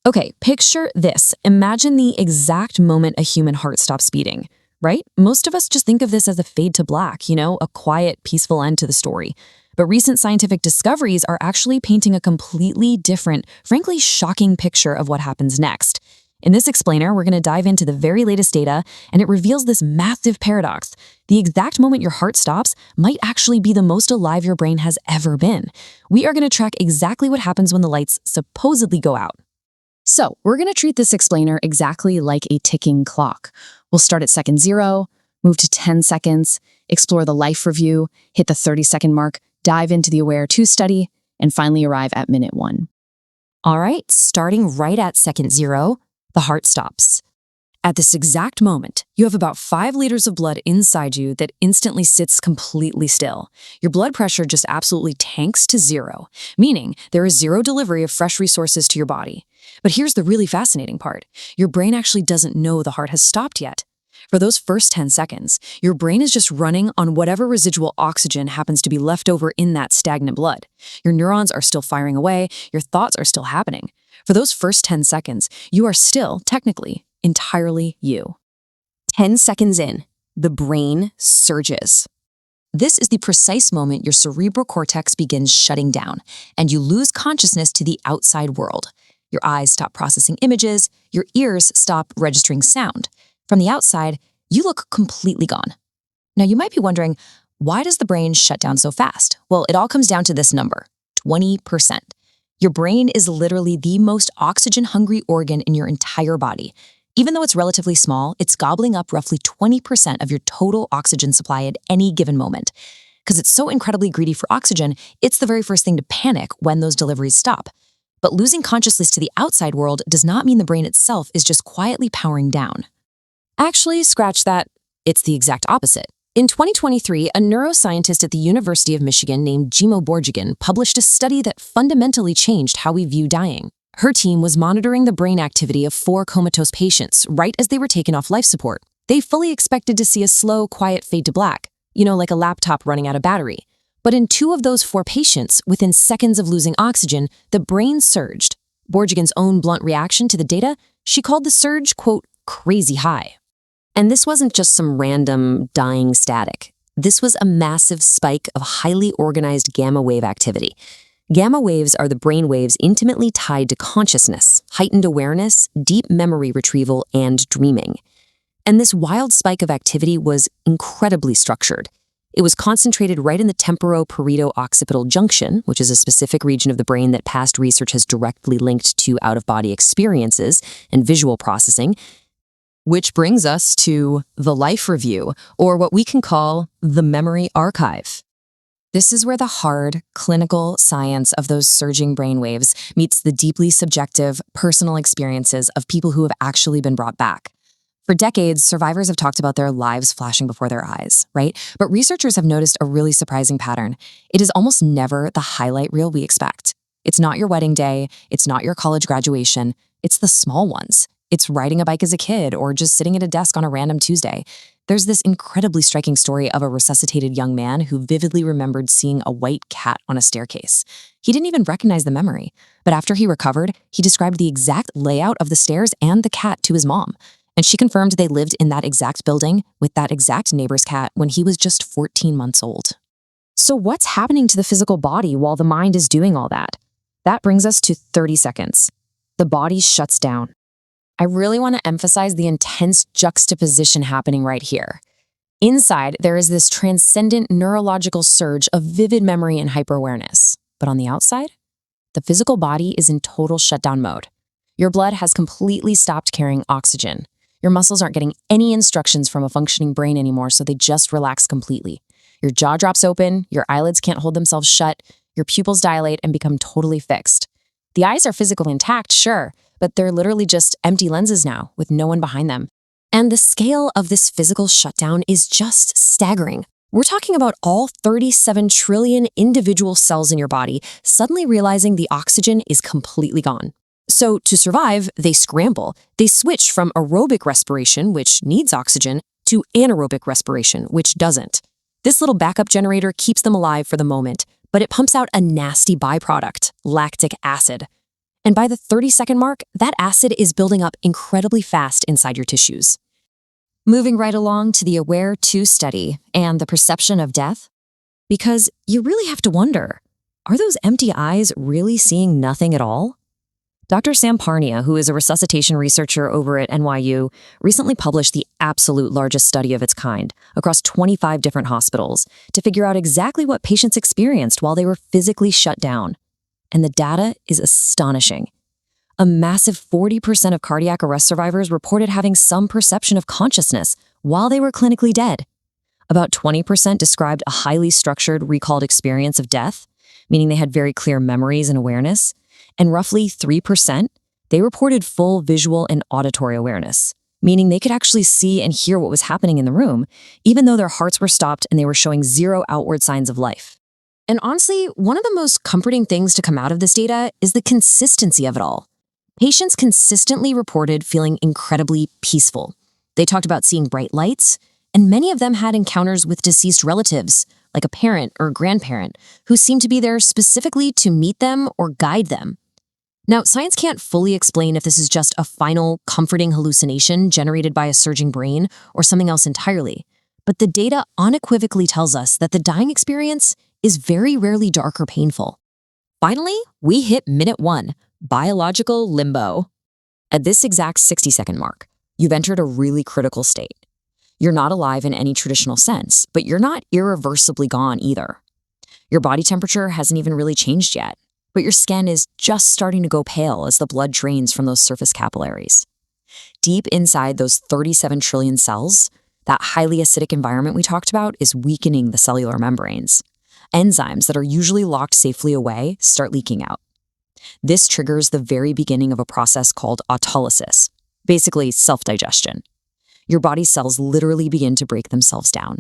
Okay, picture this. Imagine the exact moment a human heart stops beating, right? Most of us just think of this as a fade to black, a quiet, peaceful end to the story. But recent scientific discoveries are actually painting a completely different, frankly shocking picture of what happens next. In this explainer, we're going to dive into the very latest data, and it reveals this massive paradox. The exact moment your heart stops might actually be the most alive your brain has ever been. We are going to track exactly what happens when the lights supposedly go out. So, we're going to treat this explainer exactly like a ticking clock. We'll start at second 0, move to 10 seconds, explore the life review, hit the 30-second mark, dive into the Aware 2 study, and finally arrive at minute 1. All right, starting right at second 0, the heart stops. At this exact moment, you have about 5 liters of blood inside you that instantly sits completely still. Your blood pressure just absolutely tanks to 0, meaning there is 0 delivery of fresh resources to your body. But here's the really fascinating part. Your brain actually doesn't know the heart has stopped yet. For those first 10 seconds, your brain is just running on whatever residual oxygen happens to be left over in that stagnant blood. Your neurons are still firing away, your thoughts are still happening. For those first 10 seconds, you are still, technically, entirely you. 10 seconds in, the brain surges. This is the precise moment your cerebral cortex begins shutting down, and you lose consciousness to the outside world. Your eyes stop processing images, your ears stop registering sound. From the outside, you look completely gone. Now, you might be wondering, why does the brain shut down so fast? Well, it all comes down to this number, 20%. Your brain is literally the most oxygen-hungry organ in your entire body. Even though it's relatively small, it's gobbling up roughly 20% of your total oxygen supply at any given moment. Because it's so incredibly greedy for oxygen, it's the very first thing to panic when those deliveries stop. But losing consciousness to the outside world does not mean the brain itself is just quietly powering down. Actually, scratch that. It's the exact opposite. In 2023, a neuroscientist at the University of Michigan named Jimo Borjigan published a study that fundamentally changed how we view dying. Her team was monitoring the brain activity of 4 comatose patients right as they were taken off life support. They fully expected to see a slow, quiet fade to black, like a laptop running out of battery. But in 2 of those 4 patients, within seconds of losing oxygen, the brain surged. Borjigan's own blunt reaction to the data, she called the surge, quote, crazy high. And this wasn't just some random dying static. This was a massive spike of highly organized gamma wave activity. Gamma waves are the brain waves intimately tied to consciousness, heightened awareness, deep memory retrieval, and dreaming. And this wild spike of activity was incredibly structured. It was concentrated right in the temporoparieto-occipital junction, which is a specific region of the brain that past research has directly linked to out-of-body experiences and visual processing. Which brings us to the life review, or what we can call the memory archive. This is where the hard, clinical science of those surging brainwaves meets the deeply subjective, personal experiences of people who have actually been brought back. For decades, survivors have talked about their lives flashing before their eyes, right? But researchers have noticed a really surprising pattern. It is almost never the highlight reel we expect. It's not your wedding day, it's not your college graduation, it's the small ones. It's riding a bike as a kid or just sitting at a desk on a random Tuesday. There's this incredibly striking story of a resuscitated young man who vividly remembered seeing a white cat on a staircase. He didn't even recognize the memory, but after he recovered, he described the exact layout of the stairs and the cat to his mom. And she confirmed they lived in that exact building with that exact neighbor's cat when he was just 14 months old. So what's happening to the physical body while the mind is doing all that? That brings us to 30 seconds. The body shuts down. I really want to emphasize the intense juxtaposition happening right here. Inside, there is this transcendent neurological surge of vivid memory and hyperawareness. But on the outside, the physical body is in total shutdown mode. Your blood has completely stopped carrying oxygen. Your muscles aren't getting any instructions from a functioning brain anymore, so they just relax completely. Your jaw drops open, your eyelids can't hold themselves shut, your pupils dilate and become totally fixed. The eyes are physically intact, sure, but they're literally just empty lenses now, with no one behind them. And the scale of this physical shutdown is just staggering. We're talking about all 37 trillion individual cells in your body suddenly realizing the oxygen is completely gone. So to survive, they scramble. They switch from aerobic respiration, which needs oxygen, to anaerobic respiration, which doesn't. This little backup generator keeps them alive for the moment, but it pumps out a nasty byproduct, lactic acid. And by the 30-second mark, that acid is building up incredibly fast inside your tissues. Moving right along to the Aware 2 study and the perception of death, because you really have to wonder, are those empty eyes really seeing nothing at all? Dr. Sam Parnia, who is a resuscitation researcher over at NYU, recently published the absolute largest study of its kind across 25 different hospitals to figure out exactly what patients experienced while they were physically shut down. And the data is astonishing. A massive 40% of cardiac arrest survivors reported having some perception of consciousness while they were clinically dead. About 20% described a highly structured, recalled experience of death, meaning they had very clear memories and awareness. And roughly 3%, they reported full visual and auditory awareness, meaning they could actually see and hear what was happening in the room, even though their hearts were stopped and they were showing zero outward signs of life. And honestly, one of the most comforting things to come out of this data is the consistency of it all. Patients consistently reported feeling incredibly peaceful. They talked about seeing bright lights, and many of them had encounters with deceased relatives, like a parent or a grandparent, who seemed to be there specifically to meet them or guide them. Now, science can't fully explain if this is just a final, comforting hallucination generated by a surging brain or something else entirely, but the data unequivocally tells us that the dying experience is very rarely dark or painful. Finally, we hit minute 1, biological limbo. At this exact 60-second mark, you've entered a really critical state. You're not alive in any traditional sense, but you're not irreversibly gone either. Your body temperature hasn't even really changed yet, but your skin is just starting to go pale as the blood drains from those surface capillaries. Deep inside those 37 trillion cells, that highly acidic environment we talked about is weakening the cellular membranes. Enzymes that are usually locked safely away start leaking out. This triggers the very beginning of a process called autolysis, basically self-digestion. Your body's cells literally begin to break themselves down.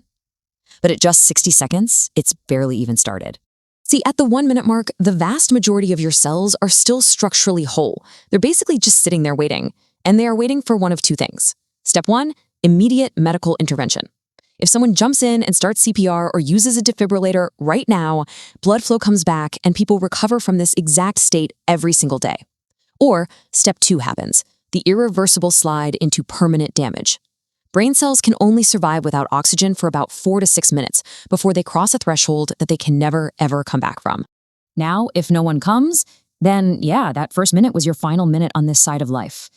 But at just 60 seconds, it's barely even started. See, at the 1-minute mark, the vast majority of your cells are still structurally whole. They're basically just sitting there waiting, and they are waiting for one of two things. Step 1, immediate medical intervention. If someone jumps in and starts CPR or uses a defibrillator right now, blood flow comes back and people recover from this exact state every single day. Or step 2 happens, the irreversible slide into permanent damage. Brain cells can only survive without oxygen for about 4 to 6 minutes before they cross a threshold that they can never, ever come back from. Now, if no one comes, then yeah, that first minute was your final minute on this side of life.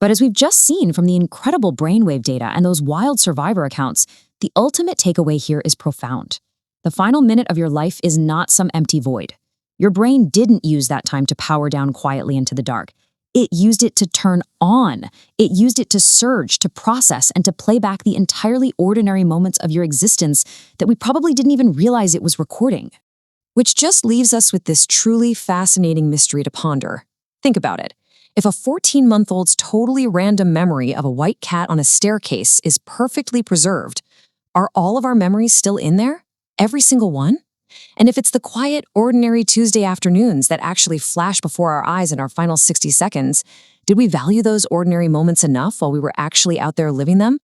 But as we've just seen from the incredible brainwave data and those wild survivor accounts, the ultimate takeaway here is profound. The final minute of your life is not some empty void. Your brain didn't use that time to power down quietly into the dark. It used it to turn on. It used it to surge, to process, and to play back the entirely ordinary moments of your existence that we probably didn't even realize it was recording. Which just leaves us with this truly fascinating mystery to ponder. Think about it. If a 14-month-old's totally random memory of a white cat on a staircase is perfectly preserved, are all of our memories still in there? Every single one? And if it's the quiet, ordinary Tuesday afternoons that actually flash before our eyes in our final 60 seconds, did we value those ordinary moments enough while we were actually out there living them?